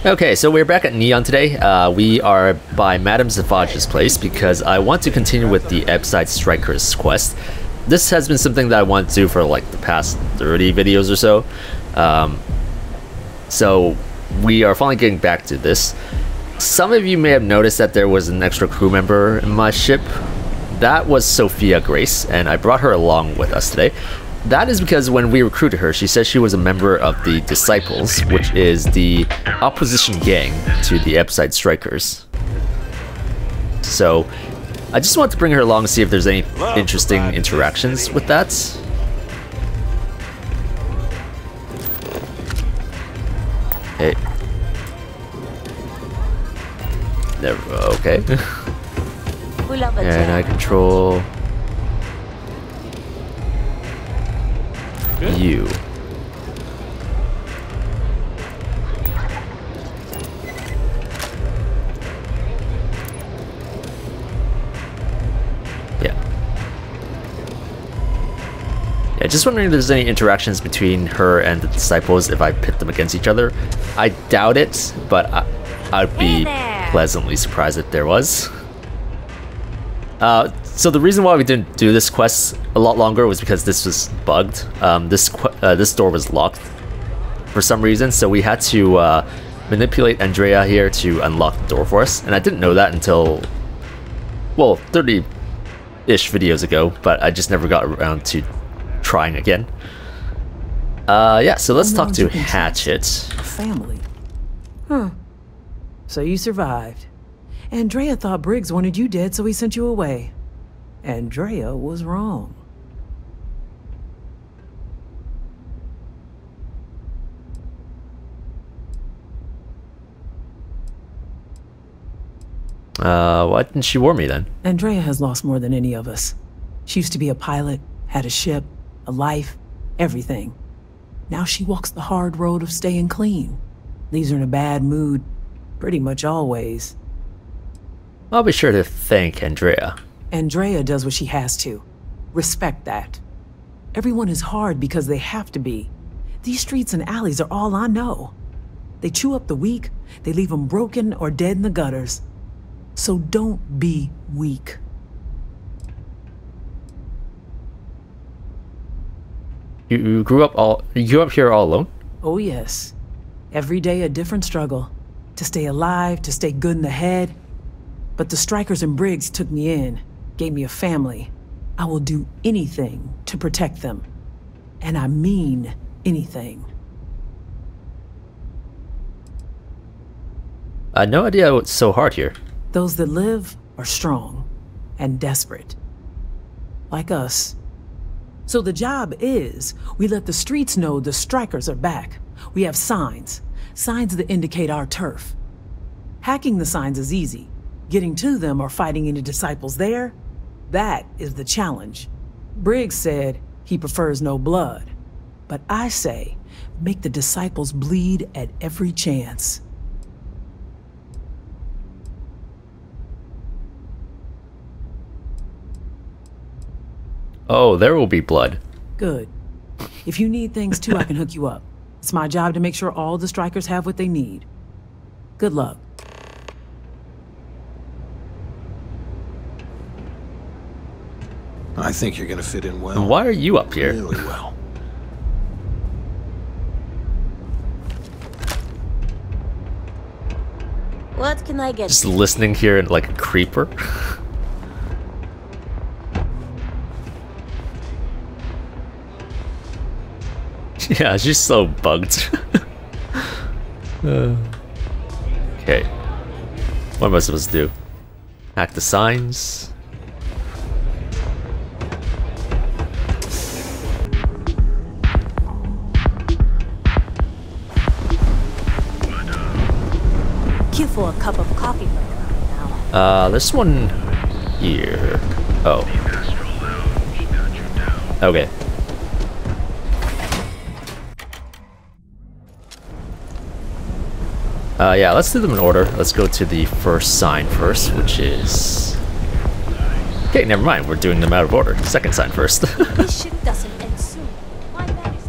Okay, so we're back at Neon today. We are by Madame Zavage's place because I want to continue with the Ebside Strikers quest. This has been something that I want to do for like the past 30 videos or so. So we are finally getting back to this. Some of you may have noticed that there was an extra crew member in my ship. That was Sophia Grace, and I brought her along with us today. That is because when we recruited her, she said she was a member of the Disciples, which is the opposition gang to the Ebside Strikers. So I just want to bring her along and see if there's any interesting interactions with that. Hey. Never, okay. And I control you. Yeah, just wondering if there's any interactions between her and the Disciples if I pit them against each other. I doubt it, but I'd be pleasantly surprised if there was. So the reason why we didn't do this quest a lot longer was because this was bugged. This door was locked for some reason, so we had to manipulate Andrea here to unlock the door for us. And I didn't know that until, well, 30-ish videos ago, but I just never got around to trying again. Yeah, so let's talk to Hatchet. Family. Huh. So you survived. Andrea thought Briggs wanted you dead, so he sent you away. Andrea was wrong. Why didn't she warn me then? Andrea has lost more than any of us. She used to be a pilot, had a ship, a life, everything. Now she walks the hard road of staying clean. Leaves her in a bad mood, pretty much always. I'll be sure to thank Andrea. Andrea does what she has to. Respect that. Everyone is hard because they have to be. These streets and alleys are all I know. They chew up the weak, they leave them broken or dead in the gutters. So don't be weak. You grew up here all alone? Oh yes. Every day a different struggle. To stay alive, to stay good in the head. But the Strikers and Briggs took me in, gave me a family. I will do anything to protect them. And I mean anything. I had no idea what's so hard here. Those that live are strong and desperate. Like us. So the job is, we let the streets know the Strikers are back. We have signs that indicate our turf. Hacking the signs is easy. Getting to them or fighting any Disciples there, that is the challenge. Briggs said he prefers no blood. But I say, make the Disciples bleed at every chance. Oh, there will be blood. Good. If you need things too, I can hook you up. It's my job to make sure all the Strikers have what they need. Good luck. I think you're gonna fit in well. And why are you up here? Really well. What can I get? Just listening here like a creeper. Yeah, she's so bugged. Okay. What am I supposed to do? Hack the signs? Cue for a cup of coffee now. This one here. Oh. Okay. Yeah, let's do them in order. Let's go to the first sign first, which is... Okay, never mind. We're doing them out of order. Second sign first. This ship doesn't end soon. My man is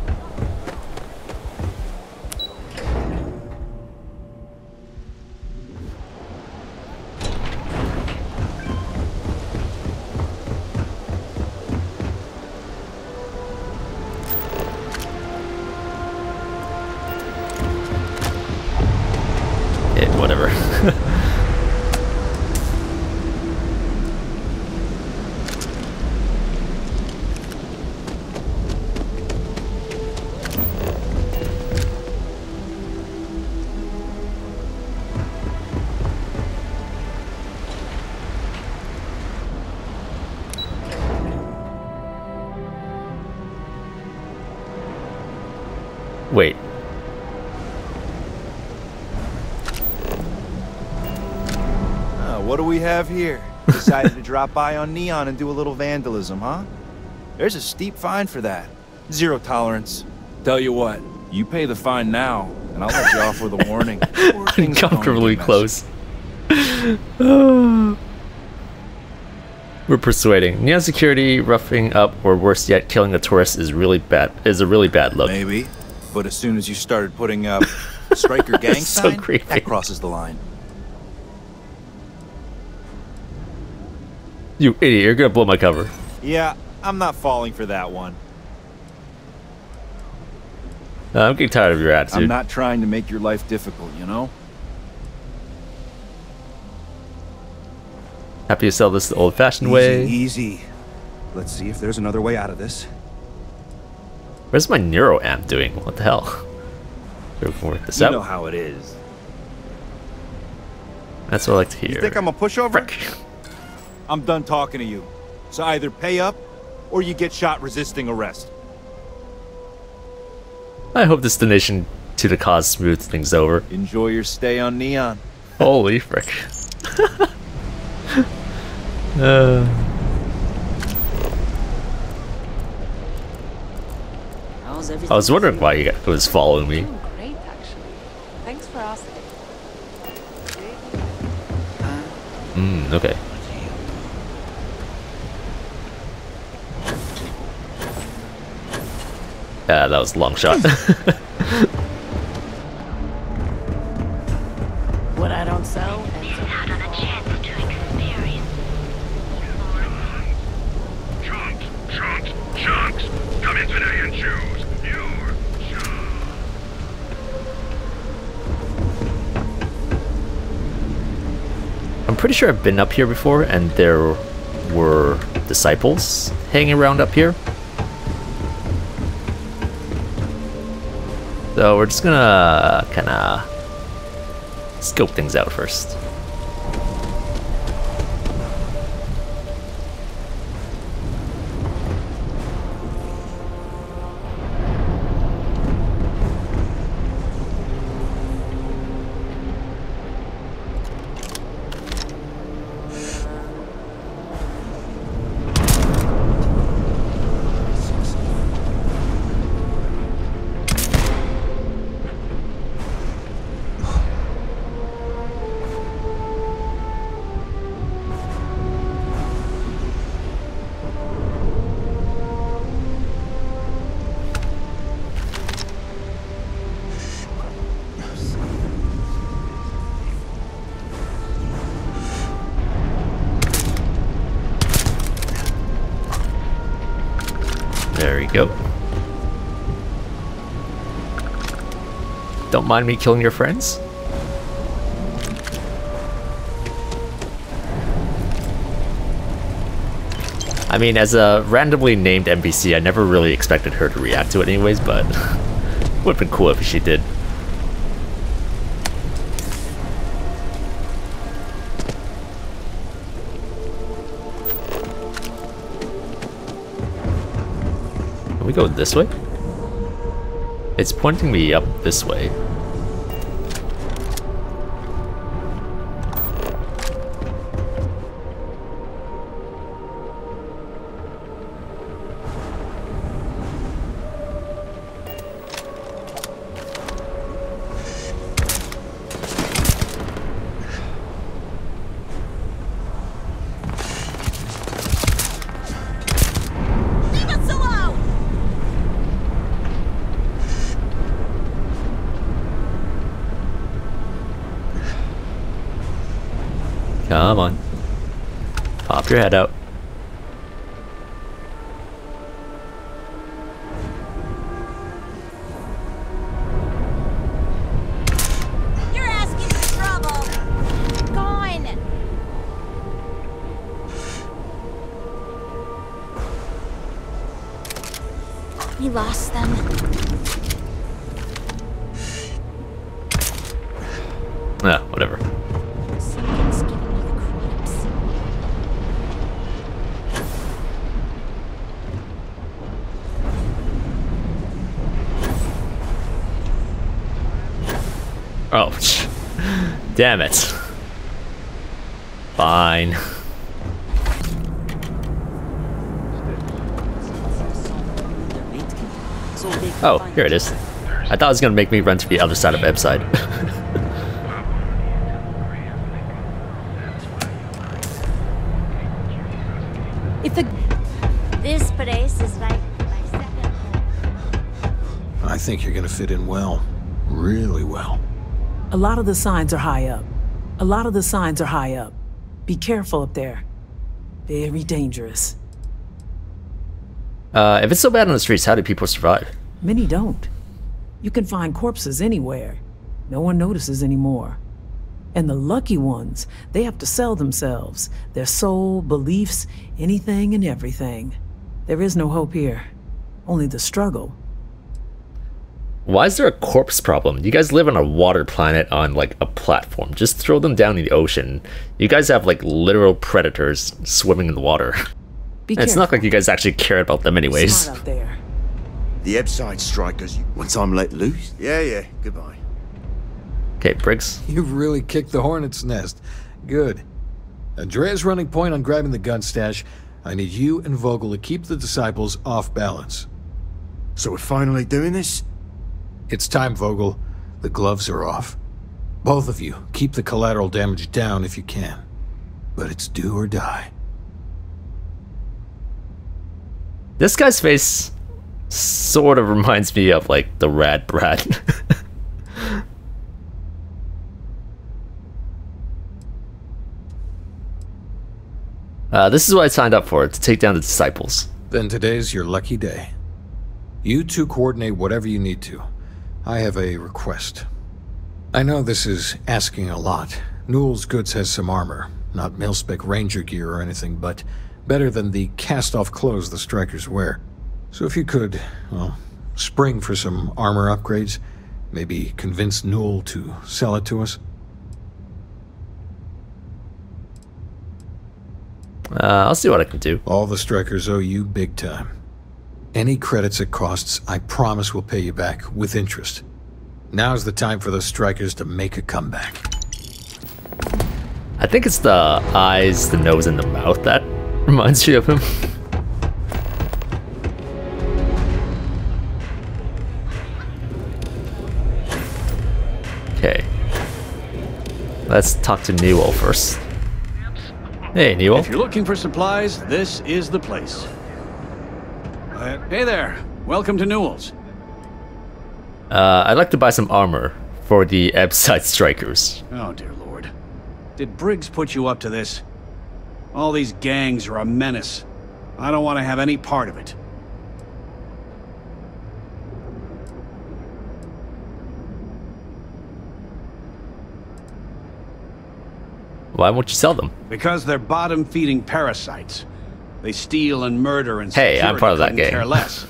Wait. What do we have here? Decided to drop by on Neon and do a little vandalism, huh? There's a steep fine for that. 0 tolerance. Tell you what, you pay the fine now, and I'll let you off with a warning. Uncomfortably close. We're persuading. Neon security, roughing up, or worse yet, killing a tourist is really bad. Is a really bad look. Maybe, but as soon as you started putting up striker gang so sign, creepy. that crosses the line. You idiot! You're gonna blow my cover. Yeah, I'm not falling for that one. I'm getting tired of your attitude. I'm not trying to make your life difficult, you know? Happy to sell this the old-fashioned way. Easy. Let's see if there's another way out of this. Where's my neuro amp doing? What the hell? We can work this out. You know how it is. That's what I like to hear. You think I'm a pushover? Frick. I'm done talking to you. So either pay up, or you get shot resisting arrest. I hope this donation to the cause smooths things over. Enjoy your stay on Neon. Holy frick. How's everything? I was wondering why you was following me. Doing great, actually. Thanks for asking. Okay. Yeah, that was a long shot. What I don't sell ends up Out on a chance to experience. Chunks, come in today and choose. I'm pretty sure I've been up here before, and there were disciples hanging around up here. So we're just gonna kinda scope things out first. There we go. Don't mind me killing your friends. I mean, as a randomly named NPC, I never really expected her to react to it anyways, but would have been cool if she did. Can we go this way? It's pointing me up this way. Come on. Pop your head out. You're asking for trouble. Gone. We lost them. Ah, whatever. Something's giving me the creeps. Oh, damn it. Fine. Oh, here it is. I thought it was gonna make me run to the other side of the website. If the This place is like my second home. I think you're gonna fit in well. Really well. A lot of the signs are high up. A lot of the signs are high up. Be careful up there. Very dangerous. If it's so bad on the streets, how do people survive? Many don't. You can find corpses anywhere. No one notices anymore. And the lucky ones, they have to sell themselves, their soul, beliefs, anything and everything. There is no hope here. Only the struggle. Why is there a corpse problem? You guys live on a water planet on like a platform. Just throw them down in the ocean. You guys have like literal predators swimming in the water. It's not like you guys actually care about them anyways. Smart out there. The Ebside strikers, once I'm let loose? Yeah, goodbye. Okay, Briggs. You've really kicked the hornet's nest. Good. Andrea's running point on grabbing the gun stash. I need you and Vogel to keep the disciples off balance. So we're finally doing this? It's time, Vogel. The gloves are off. Both of you, keep the collateral damage down if you can. But it's do or die. This guy's face sort of reminds me of like the Rad Brat. This is what I signed up for, to take down the disciples. Then today's your lucky day. You two coordinate whatever you need to. I have a request. I know this is asking a lot. Newell's Goods has some armor. Not mil-spec ranger gear or anything, but better than the cast-off clothes the strikers wear. So if you could, well, spring for some armor upgrades, maybe convince Newell to sell it to us. I'll see what I can do. All the strikers owe you big time. Any credits it costs, I promise we'll pay you back with interest. Now's the time for those strikers to make a comeback. I think it's the eyes, the nose, and the mouth that reminds me of him. Okay. Let's talk to Newell first. Hey, Newell. If you're looking for supplies, this is the place. Hey there. Welcome to Newell's. I'd like to buy some armor for the Ebside strikers. Oh, dear Lord. Did Briggs put you up to this? All these gangs are a menace. I don't want to have any part of it. Why won't you sell them? Because they're bottom-feeding parasites. They steal and murder and hey, I'm part of that gang. Care less.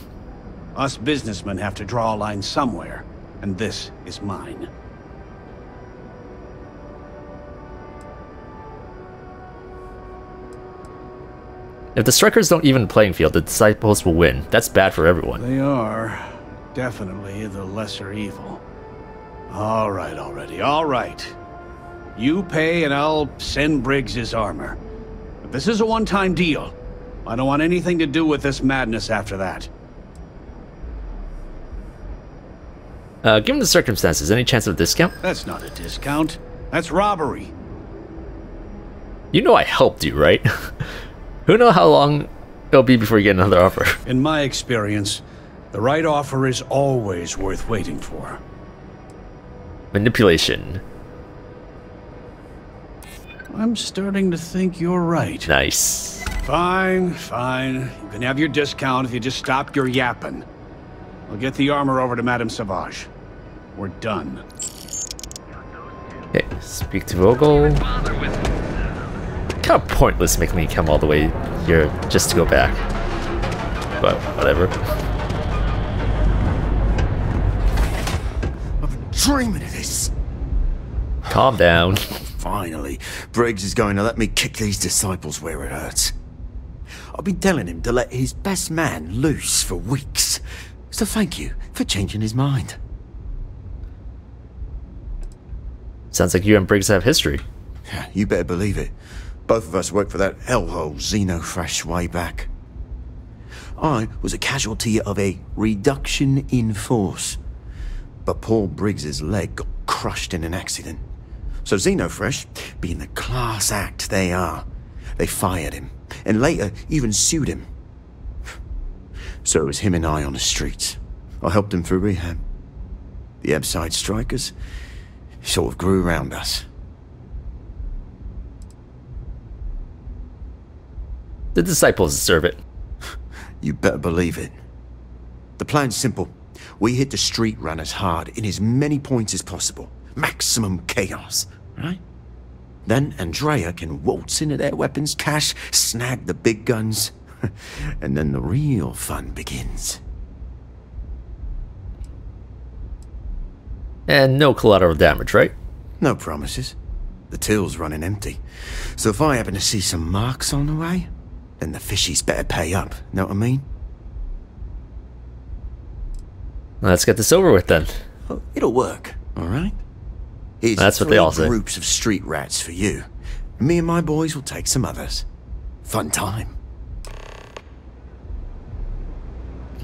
Us businessmen have to draw a line somewhere, and this is mine. If the strikers don't even playing field, the disciples will win. That's bad for everyone. They are definitely the lesser evil. All right already, all right. You pay and I'll send Briggs his armor. But this is a one-time deal. I don't want anything to do with this madness after that. Given the circumstances, any chance of a discount? That's not a discount. That's robbery. You know I helped you, right? Who knows how long it'll be before you get another offer? In my experience, the right offer is always worth waiting for. Manipulation. I'm starting to think you're right. Nice. Fine, fine. You can have your discount if you just stop your yapping. I'll get the armor over to Madame Sauvage. We're done. Okay, speak to Vogel. Kind of pointless making me come all the way here just to go back. But whatever. I've been dreaming of this. Calm down. Finally, Briggs is going to let me kick these disciples where it hurts. I've been telling him to let his best man loose for weeks. So thank you for changing his mind. Sounds like you and Briggs have history. You better believe it. Both of us worked for that hellhole Xenofresh way back. I was a casualty of a reduction in force. But Paul Briggs's leg got crushed in an accident. So Xenofresh, being the class act they are, they fired him, and later even sued him. So it was him and I on the streets. I helped him through rehab. The Ebside strikers sort of grew around us. The disciples deserve it. You better believe it. The plan's simple. We hit the street runners hard in as many points as possible. Maximum chaos, right? Then Andrea can waltz into their weapons cache, snag the big guns, and then the real fun begins. And no collateral damage, right? No promises. The till's running empty. So if I happen to see some marks on the way, then the fishies better pay up, know what I mean? Let's get this over with then. Oh, it'll work, alright? Here's That's what they all say. groups of street rats for you. Me and my boys will take some others. Fun time.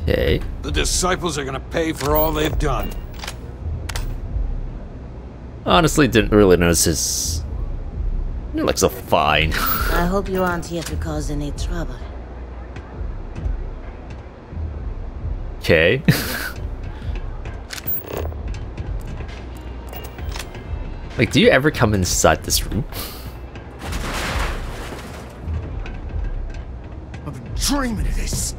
Okay. The disciples are gonna pay for all they've done. Honestly, didn't really notice his... He looks so fine. I hope you aren't here to cause any trouble. Okay. Like, do you ever come inside this room? I've been dreaming of this.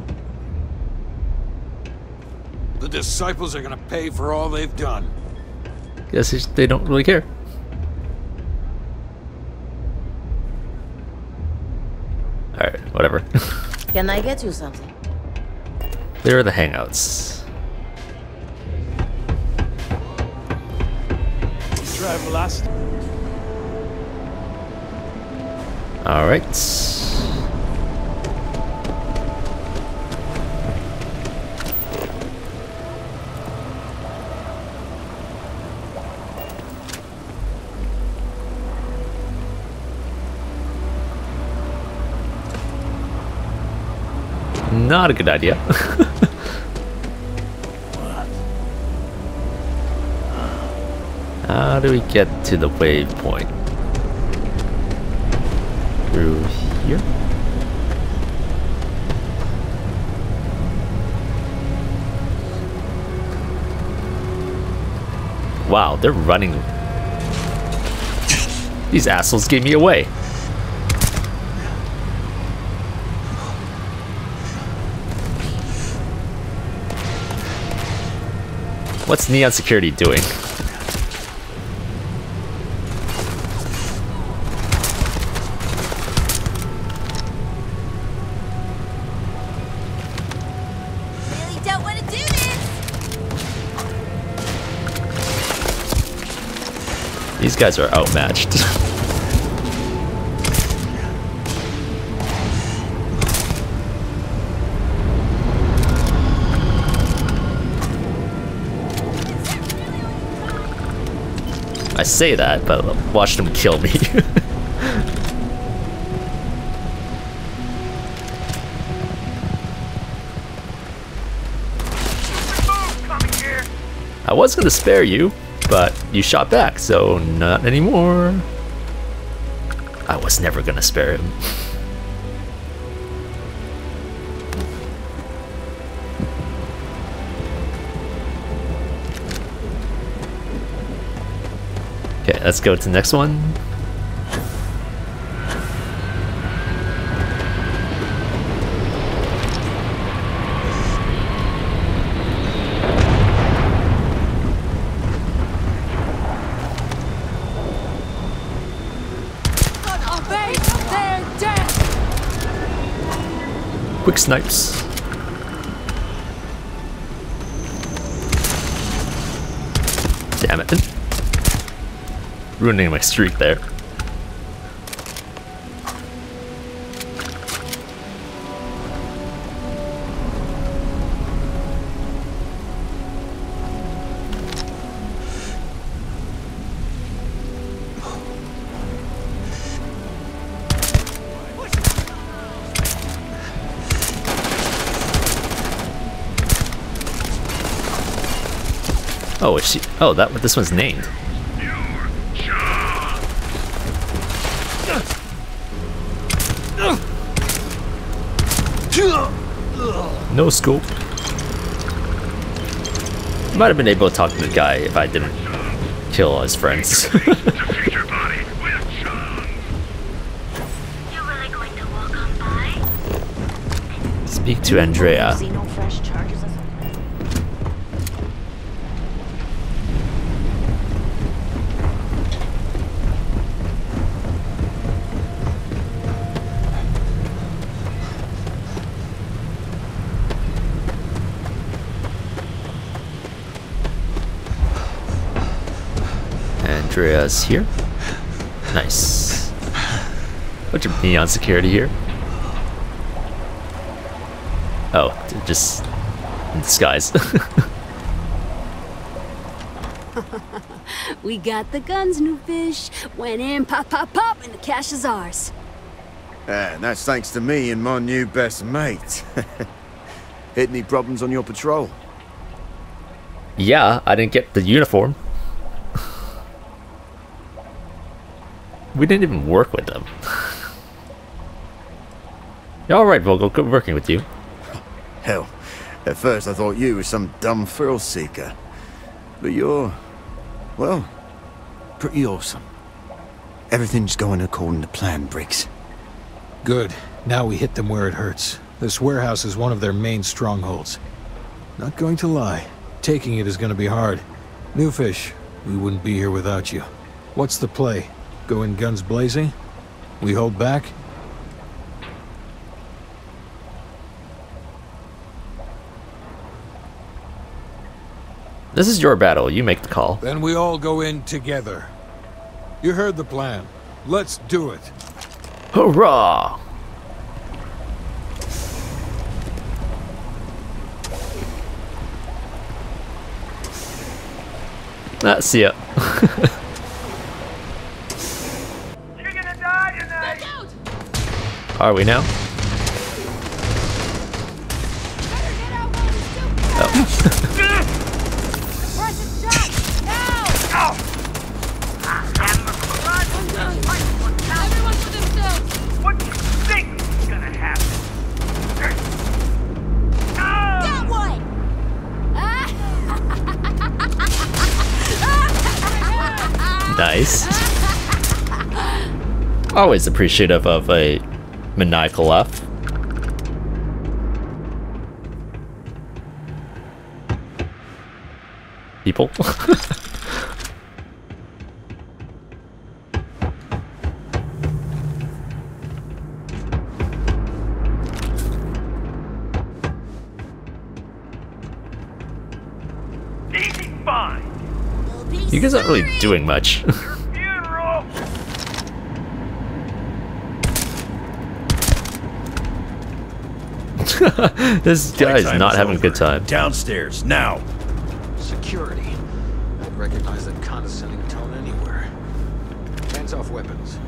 The disciples are gonna pay for all they've done. Guess they don't really care. Alright, whatever. Can I get you something? There are the hangouts. Drive velocity. Alright. Not a good idea. How do we get to the waypoint? Through here? Wow, they're running. These assholes gave me away. What's Neon Security doing? Really don't want to do this! These guys are outmatched. I say that, but watch them kill me. I was gonna spare you, but you shot back, so not anymore. I was never gonna spare him. Okay, let's go to the next one. Quick snipes. Damn it. Ruining my streak there. Oh, is she? Oh, this one's named. No scope. Might have been able to talk to the guy if I didn't kill all his friends. Speak to Andrea. Andrea's here. Nice. Bunch of neon security here. Oh, they're just in disguise. We got the guns, new fish. Went in, pop, pop, pop, and the cash is ours. And that's thanks to me and my new best mate. Hit any problems on your patrol? Yeah, I didn't get the uniform. We didn't even work with them. Alright, Vogel, good working with you. Hell, at first I thought you were some dumb thrill seeker. But you're, well, pretty awesome. Everything's going according to plan, Briggs. Good. Now we hit them where it hurts. This warehouse is one of their main strongholds. Not going to lie, taking it is going to be hard. New fish, we wouldn't be here without you. What's the play? Go in guns blazing? We hold back? This is your battle. You make the call. Then we all go in together. You heard the plan. Let's do it. Hurrah! See ya. You're gonna die tonight! Are we now? What do you think is gonna happen? Got one! Nice. Always appreciative of a maniacal laugh. People. Easy fine. You guys aren't really doing much. Your funeral. This guy's not having a good time. Downstairs, now. Security. I'd recognize that condescending tone anywhere. Hands off weapons.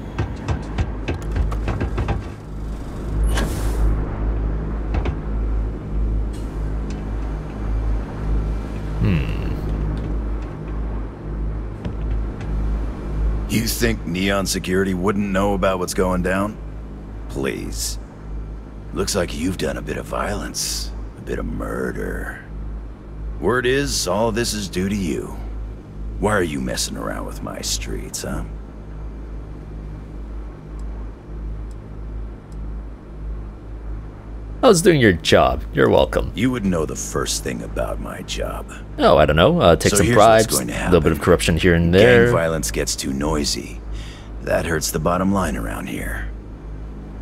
You think Neon Security wouldn't know about what's going down? Please. Looks like you've done a bit of violence, a bit of murder. Word is, all this is due to you. Why are you messing around with my streets, huh? I was doing your job. You're welcome. You would know the first thing about my job. Oh, I don't know. Take So some here's what's bribes, going to a little bit of happen. corruption here and there. Gang violence gets too noisy. That hurts the bottom line around here.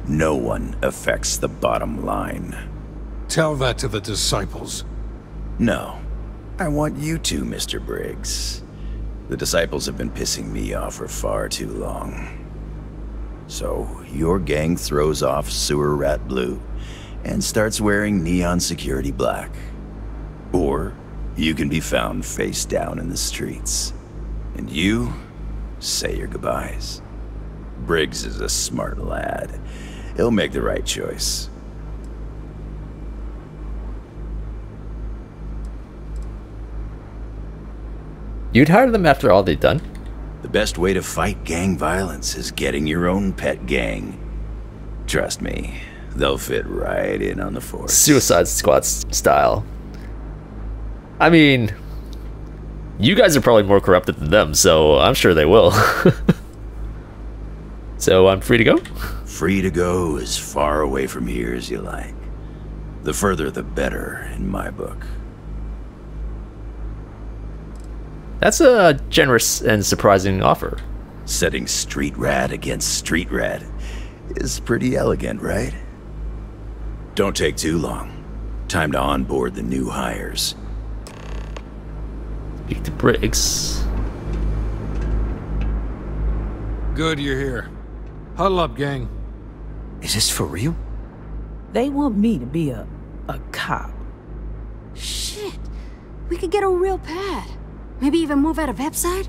No one affects the bottom line. Tell that to the disciples. No. I want you to, Mr. Briggs. The disciples have been pissing me off for far too long. So, your gang throws off Sewer Rat Blue and starts wearing Neon Security Black. Or, you can be found face down in the streets. And you say your goodbyes. Briggs is a smart lad. He'll make the right choice. You'd hire them after all they've done? The best way to fight gang violence is getting your own pet gang. Trust me, they'll fit right in on the force. Suicide Squad style. I mean, you guys are probably more corrupted than them, so I'm sure they will. So I'm free to go? Free to go as far away from here as you like. The further the better, in my book. That's a generous and surprising offer. Setting street rat against street rat is pretty elegant, right? Don't take too long. Time to onboard the new hires. Speak to Briggs. Good you're here. Huddle up, gang. Is this for real? They want me to be a cop. Shit. We could get a real pad. Maybe even move out of Epside?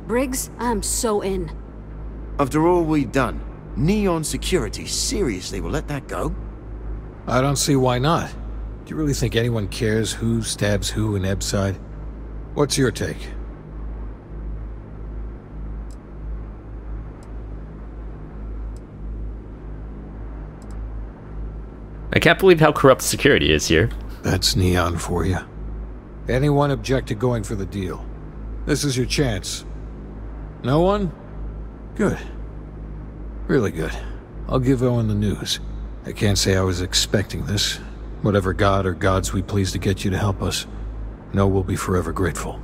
Briggs, I'm so in. After all we've done, Neon Security seriously will let that go? I don't see why not. Do you really think anyone cares who stabs who in Ebside? What's your take? I can't believe how corrupt security is here. That's Neon for you. Anyone object to going for the deal? This is your chance. No one? Good. Really good. I'll give Owen the news. I can't say I was expecting this. Whatever god or gods we please to get you to help us, know we'll be forever grateful.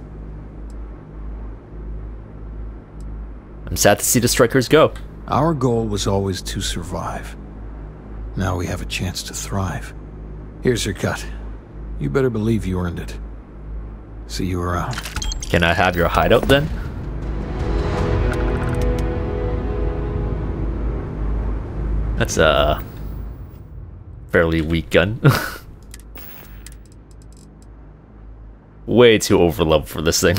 I'm sad to see the strikers go. Our goal was always to survive. Now we have a chance to thrive. Here's your cut. You better believe you earned it. See you around. Can I have your hideout then? That's a fairly weak gun. Way too overleveled for this thing.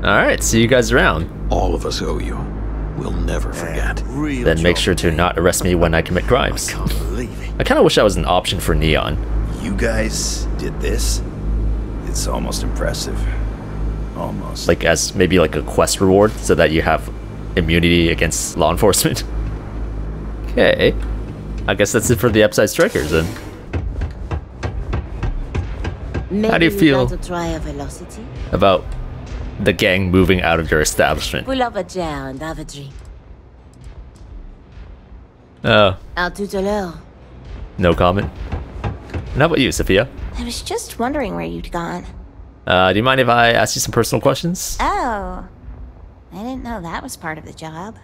Alright, see you guys around. All of us owe you. We'll never forget. Then make sure to not arrest me when I commit crimes. I can't believe it. I kinda wish I was an option for Neon. You guys did this? It's almost impressive. Almost. Like as maybe like a quest reward so that you have immunity against law enforcement. Okay. I guess that's it for the Upside Strikers then. Maybe How do you we'd feel like to try a velocity? about the gang moving out of your establishment? Pull up a chair and have a drink. Oh, À tout à l'heure. no comment. And how about you, Sophia? I was just wondering where you'd gone. Do you mind if I ask you some personal questions? Oh. I didn't know that was part of the job.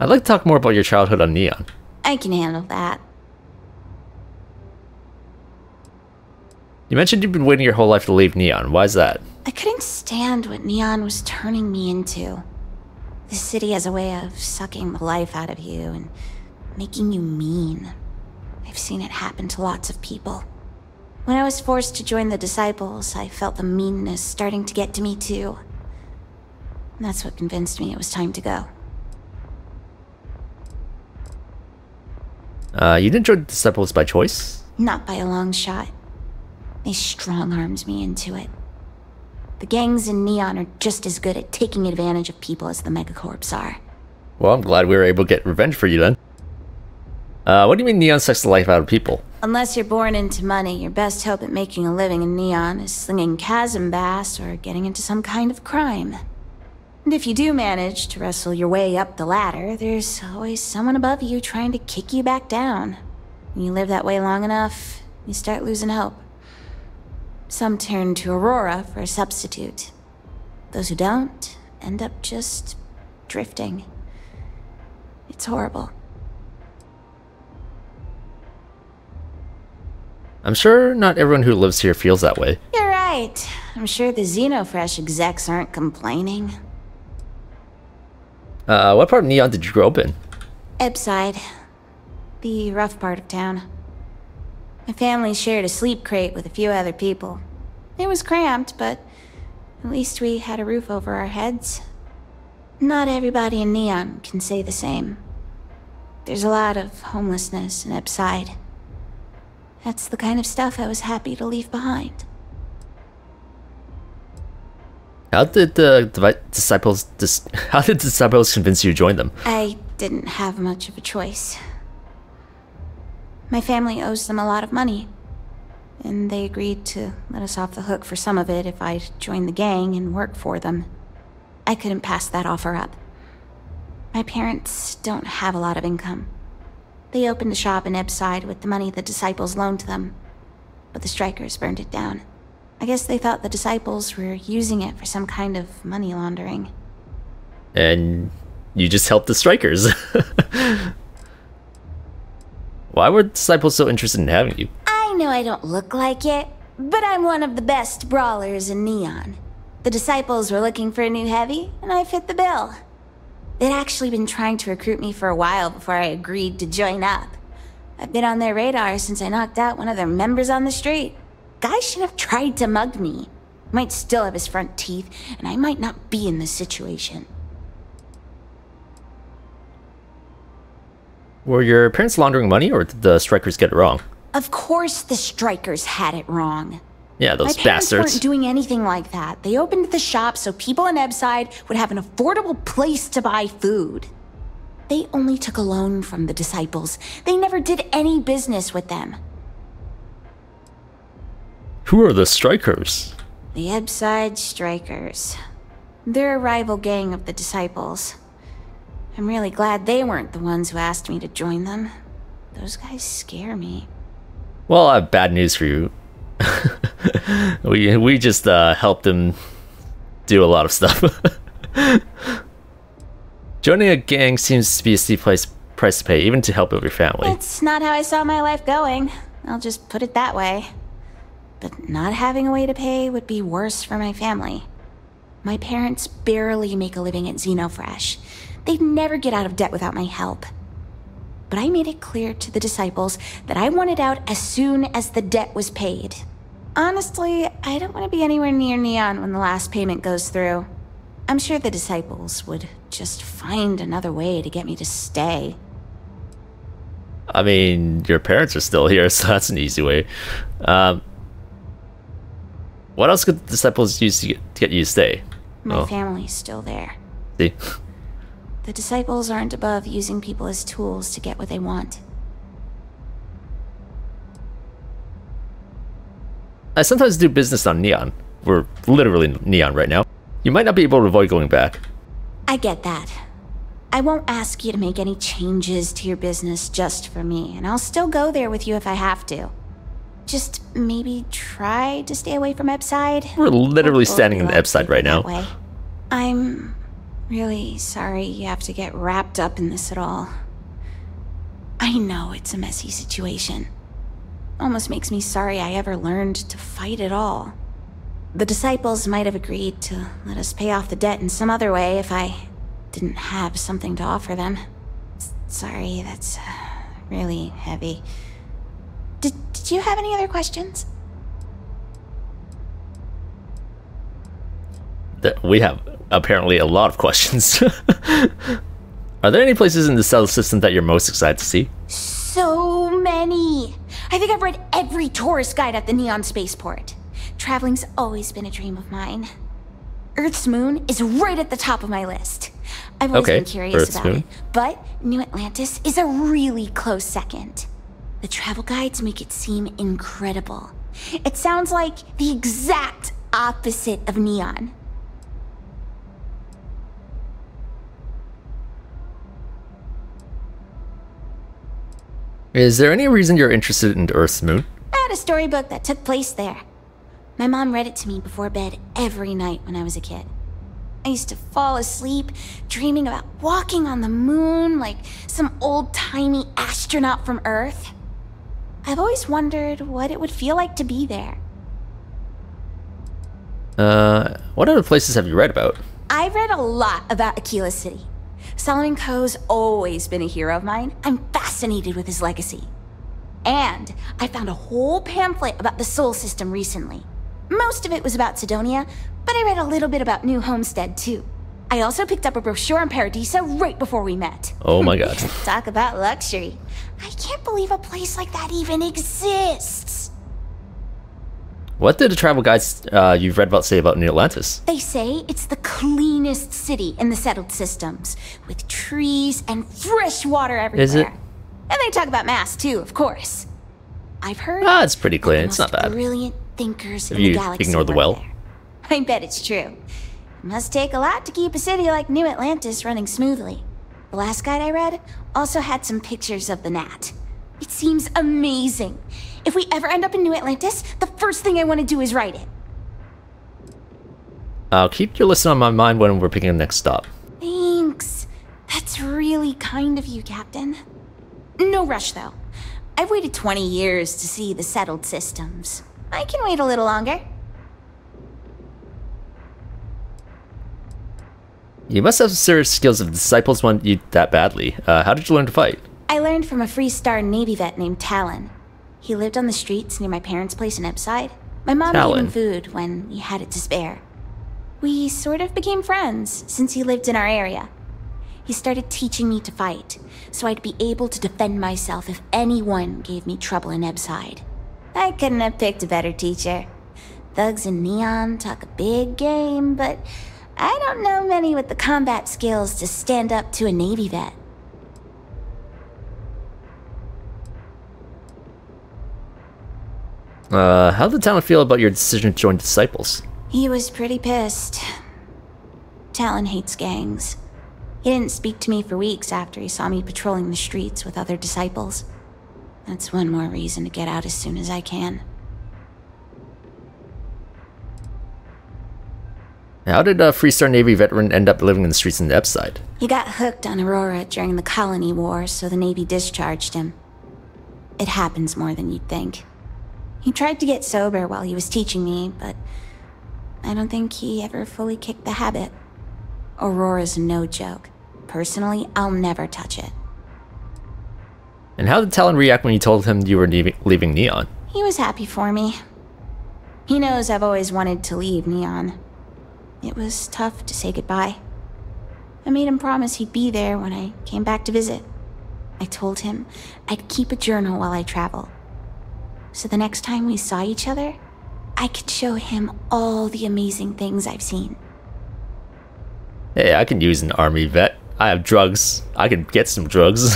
I'd like to talk more about your childhood on Neon. I can handle that. You mentioned you've been waiting your whole life to leave Neon. Why is that? I couldn't stand what Neon was turning me into. The city has a way of sucking the life out of you and making you mean. I've seen it happen to lots of people. When I was forced to join the Disciples, I felt the meanness starting to get to me too. And that's what convinced me it was time to go. You didn't join the Disciples by choice? Not by a long shot. They strong-armed me into it. The gangs in Neon are just as good at taking advantage of people as the megacorps are. Well, I'm glad we were able to get revenge for you then. What do you mean Neon sucks the life out of people? Unless you're born into money, your best hope at making a living in Neon is slinging chasm bass or getting into some kind of crime. And if you do manage to wrestle your way up the ladder, there's always someone above you trying to kick you back down. When you live that way long enough, you start losing hope. Some turn to Aurora for a substitute. Those who don't end up just drifting. It's horrible. I'm sure not everyone who lives here feels that way. You're right. I'm sure the Xenofresh execs aren't complaining. What part of Neon did you grow up in? Ebside. The rough part of town. My family shared a sleep crate with a few other people. It was cramped, but at least we had a roof over our heads. Not everybody in Neon can say the same. There's a lot of homelessness in Ebside. That's the kind of stuff I was happy to leave behind. How did the disciples convince you to join them? I didn't have much of a choice. My family owes them a lot of money, and they agreed to let us off the hook for some of it if I'd join the gang and work for them. I couldn't pass that offer up. My parents don't have a lot of income. They opened a shop in Ebbside with the money the disciples loaned them, but the strikers burned it down. I guess they thought the disciples were using it for some kind of money laundering. And you just helped the strikers. Why were disciples so interested in having you? I know I don't look like it, but I'm one of the best brawlers in Neon. The disciples were looking for a new heavy, and I fit the bill. They'd actually been trying to recruit me for a while before I agreed to join up. I've been on their radar since I knocked out one of their members on the street. Guy should have tried to mug me. Might still have his front teeth, and I might not be in this situation. Were your parents laundering money, or did the strikers get it wrong? Of course the strikers had it wrong. Yeah, those My parents bastards. weren't doing anything like that. They opened the shop so people in Ebbside would have an affordable place to buy food. They only took a loan from the disciples. They never did any business with them. Who are the strikers? The Ebbside Strikers. They're a rival gang of the disciples. I'm really glad they weren't the ones who asked me to join them. Those guys scare me. Well, I have bad news for you. we just helped them do a lot of stuff. Joining a gang seems to be a steep price to pay, even to help with your family. It's not how I saw my life going. I'll just put it that way. But not having a way to pay would be worse for my family. My parents barely make a living at Xenofresh. They'd never get out of debt without my help. But I made it clear to the disciples that I wanted out as soon as the debt was paid. Honestly, I don't want to be anywhere near Neon when the last payment goes through. I'm sure the disciples would just find another way to get me to stay. I mean, your parents are still here, so that's an easy way. What else could the disciples use to get you to stay? My family's still there. See? The disciples aren't above using people as tools to get what they want. I sometimes do business on Neon. We're literally Neon right now. You might not be able to avoid going back. I get that. I won't ask you to make any changes to your business just for me, and I'll still go there with you if I have to. Just maybe try to stay away from Ebbside. We're literally standing in the Ebbside right now. Way. I'm really sorry you have to get wrapped up in this at all. I know it's a messy situation. Almost makes me sorry I ever learned to fight at all. The disciples might have agreed to let us pay off the debt in some other way if I didn't have something to offer them. Sorry, that's really heavy. Did you have any other questions? We have apparently a lot of questions. Are there any places in the cell system that you're most excited to see? So many! I think I've read every tourist guide at the Neon Spaceport. Traveling's always been a dream of mine. Earth's moon is right at the top of my list. I've always been curious about it, but New Atlantis is a really close second. The travel guides make it seem incredible. It sounds like the exact opposite of Neon. Is there any reason you're interested in Earth's moon? I had a storybook that took place there. My mom read it to me before bed every night when I was a kid. I used to fall asleep dreaming about walking on the moon like some old-timey astronaut from Earth. I've always wondered what it would feel like to be there. What other places have you read about? I've read a lot about Aquila City. Solomon Coe's always been a hero of mine. I'm fascinated with his legacy. And I found a whole pamphlet about the Sol system recently. Most of it was about Sidonia, but I read a little bit about New Homestead too. I also picked up a brochure on Paradisa right before we met. Oh my god. Talk about luxury. I can't believe a place like that even exists. What did the travel guides you've read about say about New Atlantis? They say it's the cleanest city in the settled systems, with trees and fresh water everywhere. Is it? And they talk about mass too, of course. I've heard. It's pretty clean. It's not bad. Brilliant thinkers If in the you galaxy ignore the work well. there. I bet it's true. It must take a lot to keep a city like New Atlantis running smoothly. The last guide I read also had some pictures of the Nat. It seems amazing. If we ever end up in New Atlantis, the first thing I want to do is write it. I'll keep your list on my mind when we're picking the next stop. Thanks. That's really kind of you, Captain. No rush, though. I've waited 20 years to see the settled systems. I can wait a little longer. You must have some serious skills if the disciples want you that badly. How did you learn to fight? I learned from a Freestar Navy vet named Talon. He lived on the streets near my parents' place in Epside. My mom gave him food when he had it to spare. We sort of became friends since he lived in our area. He started teaching me to fight, so I'd be able to defend myself if anyone gave me trouble in Epside. I couldn't have picked a better teacher. Thugs in Neon talk a big game, but I don't know many with the combat skills to stand up to a Navy vet. How did Talon feel about your decision to join Disciples? He was pretty pissed. Talon hates gangs. He didn't speak to me for weeks after he saw me patrolling the streets with other disciples. That's one more reason to get out as soon as I can. How did a Freestar Navy veteran end up living in the streets in the Epside? He got hooked on Aurora during the Colony War, so the Navy discharged him. It happens more than you'd think. He tried to get sober while he was teaching me, but I don't think he ever fully kicked the habit. Aurora's no joke. Personally, I'll never touch it. And how did Talon react when you told him you were leaving Neon? He was happy for me. He knows I've always wanted to leave Neon. It was tough to say goodbye. I made him promise he'd be there when I came back to visit. I told him I'd keep a journal while I travel. So the next time we saw each other, I could show him all the amazing things I've seen. Hey, I can use an army vet. I have drugs. I can get some drugs.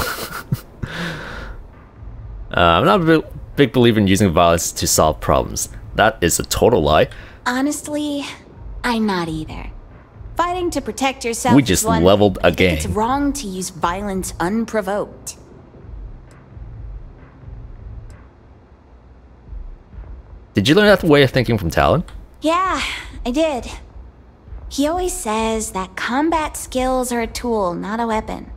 I'm not a big believer in using violence to solve problems. That is a total lie. Honestly, I'm not either. Fighting to protect yourself We just is one, leveled a I think it's gang. wrong to use violence unprovoked. Did you learn that way of thinking from Talon? Yeah, I did. He always says that combat skills are a tool, not a weapon,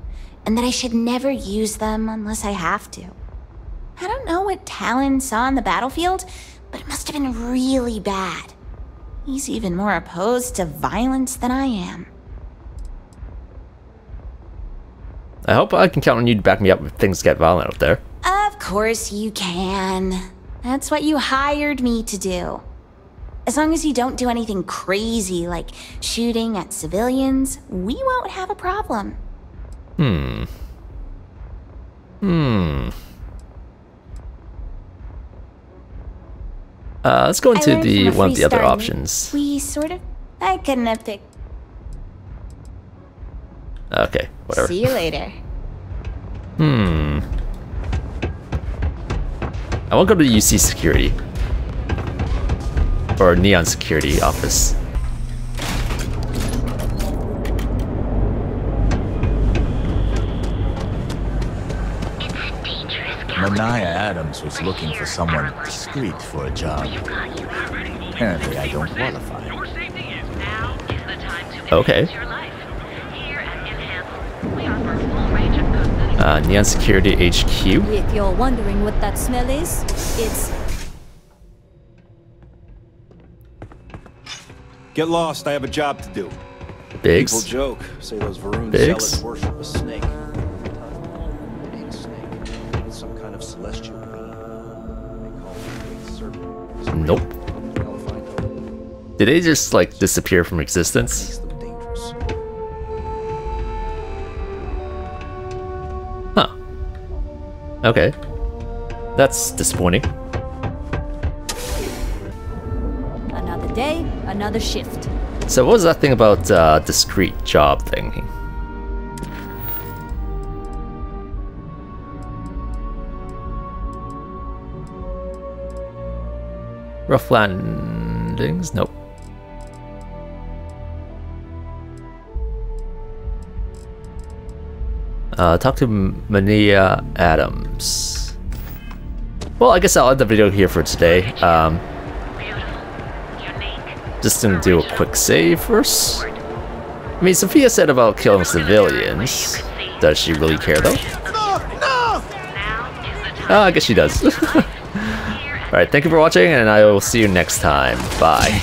and that I should never use them unless I have to. I don't know what Talon saw on the battlefield, but it must have been really bad. He's even more opposed to violence than I am. I hope I can count on you to back me up if things get violent out there. Of course you can. That's what you hired me to do. As long as you don't do anything crazy like shooting at civilians, we won't have a problem. Let's go into I learned from a one of the other Freestar options. We sort of... I couldn't have picked... Okay, whatever. See you later. I won't go to UC Security. Or Neon Security office. Mania Adams was looking for someone discreet for a job. Apparently, I don't qualify. Okay. Neon Security HQ. If you're wondering what that smell is, it's... Get lost, I have a job to do. Biggs. People joke, say those Varun Biggs. zealots worship a snake. It ain't a snake. It's some kind of celestial being. They call it a great serpent. Nope. Did they just like disappear from existence? Okay. That's disappointing. Another day, another shift. So what was that thing about discrete job thing? Rough landings? Nope. Talk to Mania Adams. Well, I guess I'll end the video here for today. Just gonna do a quick save first. I mean, Sophia said about killing civilians. Does she really care though? No! I guess she does. Alright, thank you for watching, and I will see you next time. Bye.